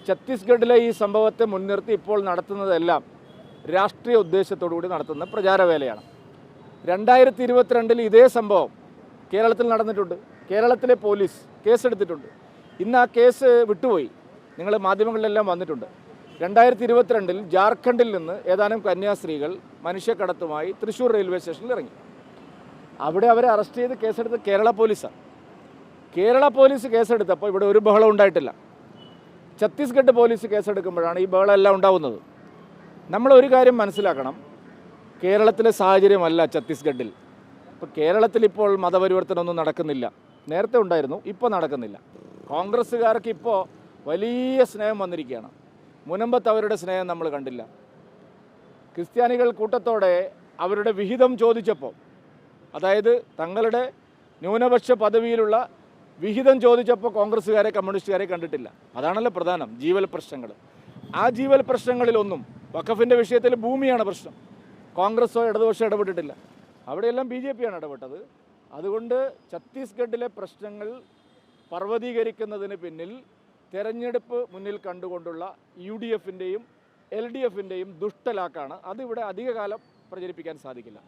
ഛത്തീസ്ഗഡിലെ ഈ സംഭവത്തെ മുൻനിർത്തി ഇപ്പോൾ നടത്തുന്നതെല്ലാം രാഷ്ട്രീയ ഉദ്ദേശത്തോടു കൂടി നടത്തുന്ന പ്രചാരവേലയാണ്. 2022 ഇതേ സംഭവം കേരളത്തിൽ നടന്നിട്ടുണ്ട്. കേരളത്തിലെ പോലീസ് കേസെടുത്തിട്ടുണ്ട്. ഇന്ന് ആ കേസ് വിട്ടുപോയി, നിങ്ങൾ മാധ്യമങ്ങളിലെല്ലാം വന്നിട്ടുണ്ട്. 2022 ജാർഖണ്ഡിൽ നിന്ന് ഏതാനും കന്യാസ്ത്രീകൾ മനുഷ്യക്കടത്തുമായി തൃശ്ശൂർ റെയിൽവേ സ്റ്റേഷനിൽ ഇറങ്ങി. അവിടെ അവരെ അറസ്റ്റ് ചെയ്ത് കേസെടുത്ത് കേരള പോലീസാണ്. കേരള പോലീസ് കേസെടുത്തപ്പോൾ ഇവിടെ ഒരു ബഹളം ഉണ്ടായിട്ടില്ല. ഛത്തീസ്ഗഡ് പോലീസ് കേസെടുക്കുമ്പോഴാണ് ഈ ബഹളം എല്ലാം ഉണ്ടാവുന്നത്. നമ്മൾ ഒരു കാര്യം മനസ്സിലാക്കണം, കേരളത്തിലെ സാഹചര്യമല്ല ഛത്തീസ്ഗഡിൽ. ഇപ്പോൾ കേരളത്തിൽ ഇപ്പോൾ മതപരിവർത്തനമൊന്നും നടക്കുന്നില്ല. നേരത്തെ ഉണ്ടായിരുന്നു, ഇപ്പോൾ നടക്കുന്നില്ല. കോൺഗ്രസ്സുകാർക്ക് ഇപ്പോൾ വലിയ സ്നേഹം വന്നിരിക്കുകയാണ്. മുനമ്പത്ത് അവരുടെ സ്നേഹം നമ്മൾ കണ്ടില്ല. ക്രിസ്ത്യാനികൾ കൂട്ടത്തോടെ അവരുടെ വിഹിതം ചോദിച്ചപ്പോൾ, അതായത് തങ്ങളുടെ ന്യൂനപക്ഷ പദവിയിലുള്ള വിഹിതം ചോദിച്ചപ്പോൾ കോൺഗ്രസ്സുകാരെ കമ്മ്യൂണിസ്റ്റുകാരെ കണ്ടിട്ടില്ല. അതാണല്ലോ പ്രധാനം, ജീവൽ പ്രശ്നങ്ങൾ. ആ ജീവൽ പ്രശ്നങ്ങളിലൊന്നും വഖഫിൻ്റെ വിഷയത്തിൽ ഭൂമിയാണ് പ്രശ്നം. കോൺഗ്രസ്സോ ഇടതുപക്ഷമോ ഇടപെട്ടിട്ടില്ല. അവിടെയെല്ലാം BJP ആണ് ഇടപെട്ടത്. അതുകൊണ്ട് ഛത്തീസ്ഗഡിലെ പ്രശ്നങ്ങൾ പർവ്വതീകരിക്കുന്നതിന് പിന്നിൽ തെരഞ്ഞെടുപ്പ് മുന്നിൽ കണ്ടുകൊണ്ടുള്ള UDFൻ്റെയും LDFൻ്റെയും ദുഷ്ടലാക്കാണ്. അതിവിടെ അധികകാലം പ്രചരിപ്പിക്കാൻ സാധിക്കില്ല.